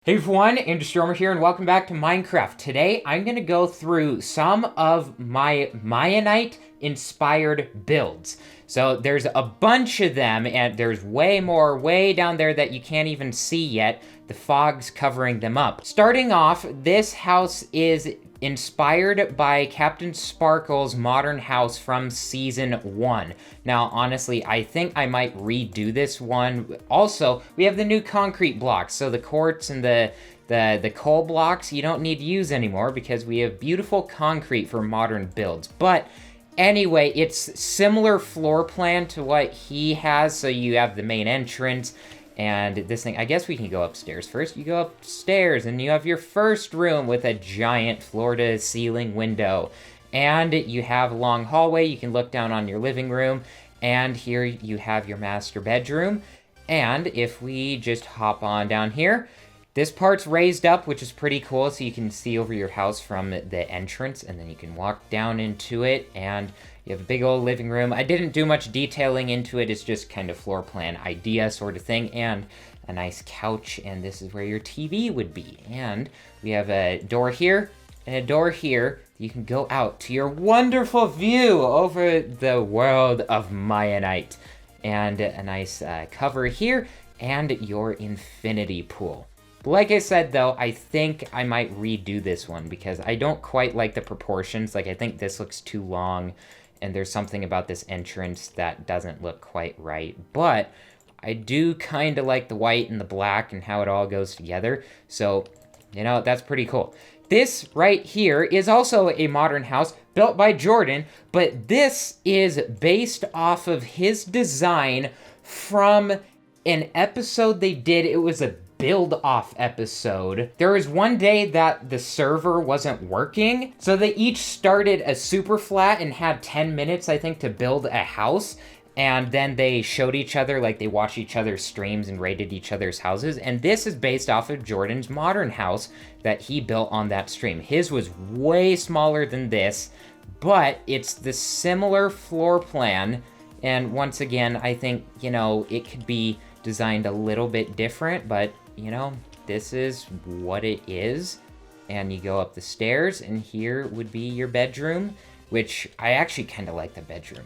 Hey everyone, Andrew here, and welcome back to Minecraft. Today, I'm going to go through some of my Mianite Inspired Builds. So there's a bunch of them, and there's way more way down there that you can't even see yet. The fog's covering them up. Starting off, this house is inspired by Captain Sparkle's modern house from season 1. Now, honestly, I think I might redo this one. Also, we have the new concrete blocks, so the quartz and the coal blocks you don't need to use anymore because we have beautiful concrete for modern builds. But anyway, it's similar floor plan to what he has, so you have the main entrance. And this thing, I guess we can go upstairs first. You go upstairs and you have your first room with a giant floor-to-ceiling window. And you have a long hallway. You can look down on your living room. And here you have your master bedroom. And if we just hop on down here, this part's raised up, which is pretty cool. So you can see over your house from the entrance. And then you can walk down into it and you have a big old living room. I didn't do much detailing into it. It's just kind of floor plan idea sort of thing. And a nice couch. And this is where your TV would be. And we have a door here and a door here. You can go out to your wonderful view over the world of Mianite. And a nice cover here. And your infinity pool. Like I said, though, I think I might redo this one because I don't quite like the proportions. Like, I think this looks too long. And there's something about this entrance that doesn't look quite right. But I do kind of like the white and the black and how it all goes together. So, you know, that's pretty cool. This right here is also a modern house built by Jordan. But this is based off of his design from an episode they did. It was a build-off episode. There was one day that the server wasn't working, so they each started a super flat and had 10 minutes, I think, to build a house, and then they showed each other, like they watched each other's streams and rated each other's houses, and this is based off of Jordan's modern house that he built on that stream. His was way smaller than this, but it's the similar floor plan, and once again, I think, you know, it could be designed a little bit different, but you know, this is what it is. And you go up the stairs, and here would be your bedroom, which I actually kind of like the bedroom.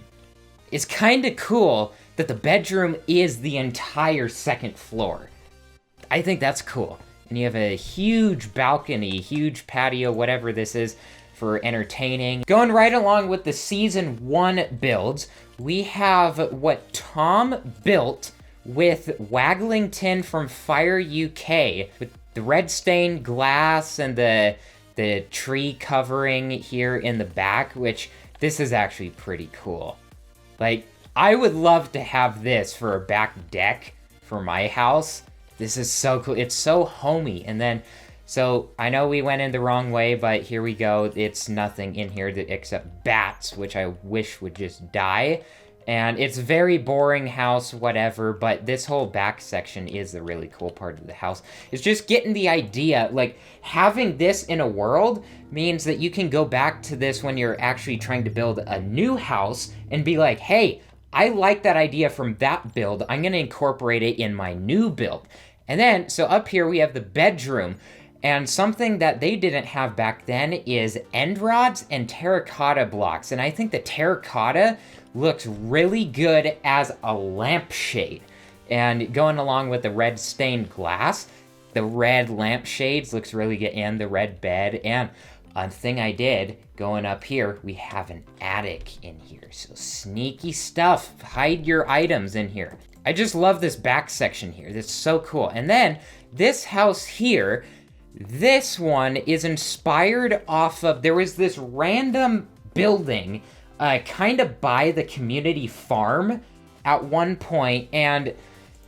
It's kind of cool that the bedroom is the entire second floor. I think that's cool. And you have a huge balcony, huge patio, whatever this is, for entertaining. Going right along with the season 1 builds, we have what Tom built with Waglington from Fire UK, with the red stained glass and the tree covering here in the back, which this is actually pretty cool. Like, I would love to have this for a back deck for my house. This is so cool. It's so homey. And then, so I know we went in the wrong way, but here we go. It's nothing in here except bats, which I wish would just die. And it's a very boring house, whatever, but this whole back section is the really cool part of the house. It's just getting the idea, like, having this in a world means that you can go back to this when you're actually trying to build a new house and be like, hey, I like that idea from that build. I'm going to incorporate it in my new build. And then, so up here we have the bedroom. And something that they didn't have back then is end rods and terracotta blocks. And I think the terracotta looks really good as a lampshade. And going along with the red stained glass, the red lampshades looks really good, and the red bed. And a thing I did, going up here, we have an attic in here. So sneaky stuff, hide your items in here. I just love this back section here. That's so cool. And then this house here, this one is inspired off of, there was this random building kind of by the community farm at one point, and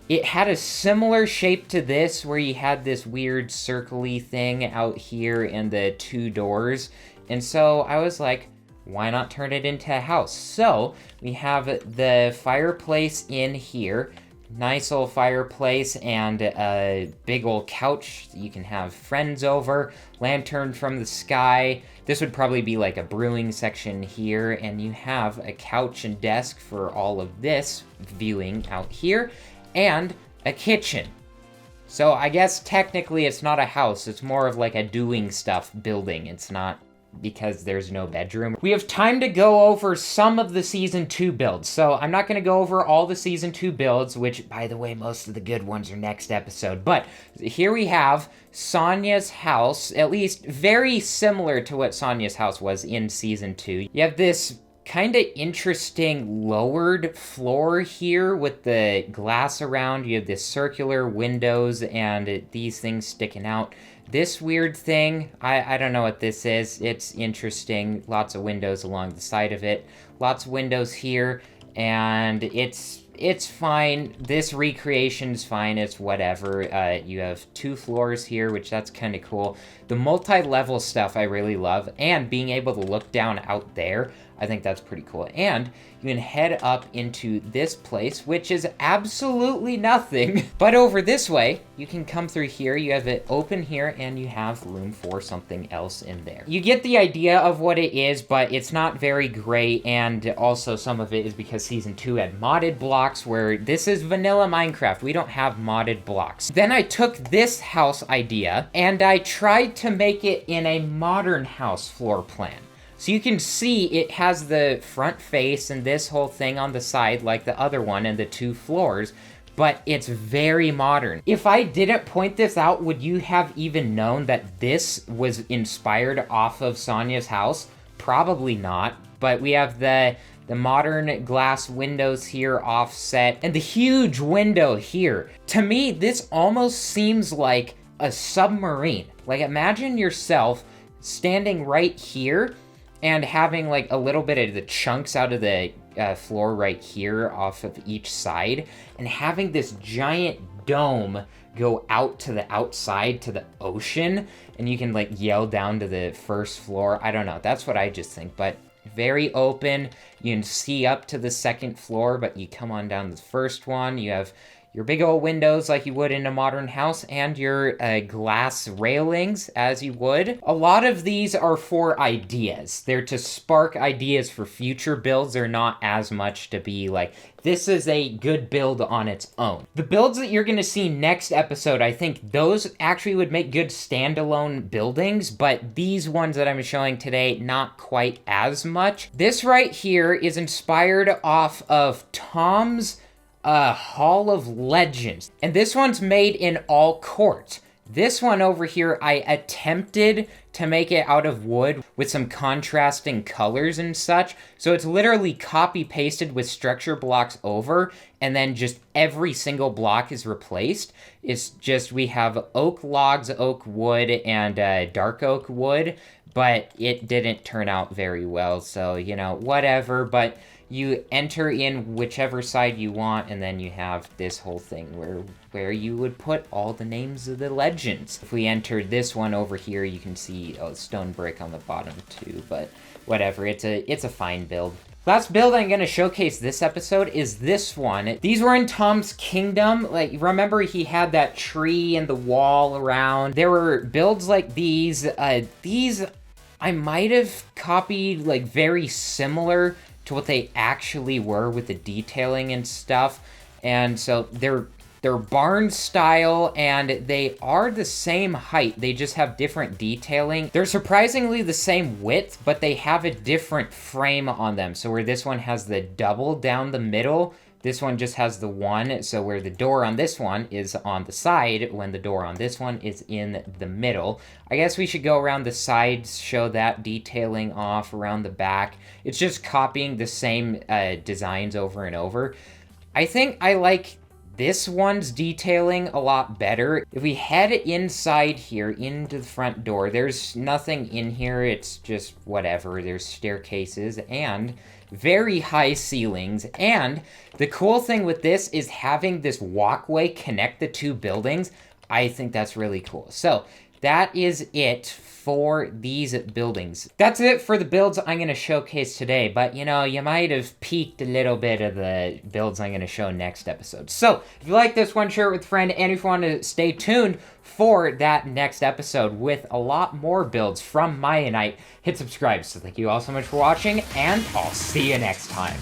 it had a similar shape to this, where you had this weird circle-y thing out here and the 2 doors. And so I was like, why not turn it into a house? So we have the fireplace in here. Nice old fireplace and a big old couch. You can have friends over. Lantern from the sky. This would probably be like a brewing section here. And you have a couch and desk for all of this viewing out here. And a kitchen. So I guess technically it's not a house, it's more of like a doing stuff building. It's not because there's no bedroom. We have time to go over some of the Season 2 builds. So I'm not going to go over all the Season 2 builds, which, by the way, most of the good ones are next episode. But here we have Sonya's house, at least very similar to what Sonya's house was in Season 2. You have this kind of interesting lowered floor here with the glass around. You have this circular windows and these things sticking out. This weird thing, I don't know what this is. It's interesting. Lots of windows along the side of it. Lots of windows here, and it's fine. This recreation's fine. It's whatever. You have 2 floors here, which that's kind of cool. The multi-level stuff I really love, and being able to look down out there, I think that's pretty cool. And you can head up into this place, which is absolutely nothing. But over this way, you can come through here. You have it open here, and you have room for something else in there. You get the idea of what it is, but it's not very great. And also some of it is because Season 2 had modded blocks, where this is vanilla Minecraft. We don't have modded blocks. Then I took this house idea, and I tried to make it in a modern house floor plan. So you can see it has the front face and this whole thing on the side like the other one and the 2 floors, but it's very modern. If I didn't point this out, would you have even known that this was inspired off of Sonya's house? Probably not, but we have the modern glass windows here offset and the huge window here. To me, this almost seems like a submarine. Like, imagine yourself standing right here and having like a little bit of the chunks out of the floor right here off of each side, and having this giant dome go out to the outside to the ocean, and you can like yell down to the first floor. I don't know, that's what I just think, but very open. You can see up to the 2nd floor, but you come on down the first one. You have your big old windows like you would in a modern house, and your glass railings as you would. A lot of these are for ideas. They're to spark ideas for future builds. They're not as much to be like, this is a good build on its own. The builds that you're gonna see next episode, I think those actually would make good standalone buildings, but these ones that I'm showing today, not quite as much. This right here is inspired off of Tom's Hall of Legends. And this one's made in all quartz. This one over here, I attempted to make it out of wood with some contrasting colors and such. So it's literally copy pasted with structure blocks over, and then just every single block is replaced. It's just, we have oak logs, oak wood, and dark oak wood, but it didn't turn out very well. So, you know, whatever, but you enter in whichever side you want, and then you have this whole thing where you would put all the names of the legends. If we enter this one over here, you can see a stone brick on the bottom too, but whatever, it's a fine build. Last build I'm going to showcase this episode is this one. These were in Tom's Kingdom. Like, remember he had that tree and the wall around? There were builds like these. These I might have copied like very similar to what they actually were with the detailing and stuff. And so they're barn style, and they are the same height. They just have different detailing. They're surprisingly the same width, but they have a different frame on them. So where this one has the double down the middle, this one just has the one. So where the door on this one is on the side, when the door on this one is in the middle. I guess we should go around the sides, show that detailing off around the back. It's just copying the same designs over and over. I think I like this one's detailing a lot better. If we head inside here into the front door, there's nothing in here. It's just whatever. There's staircases and very high ceilings. And the cool thing with this is having this walkway connect the 2 buildings. I think that's really cool. So that is it for these buildings. That's it for the builds I'm going to showcase today, but you know, you might have peeked a little bit of the builds I'm going to show next episode. So if you like this one, share it with a friend, and if you want to stay tuned for that next episode with a lot more builds from Mianite, hit subscribe. So thank you all so much for watching, and I'll see you next time.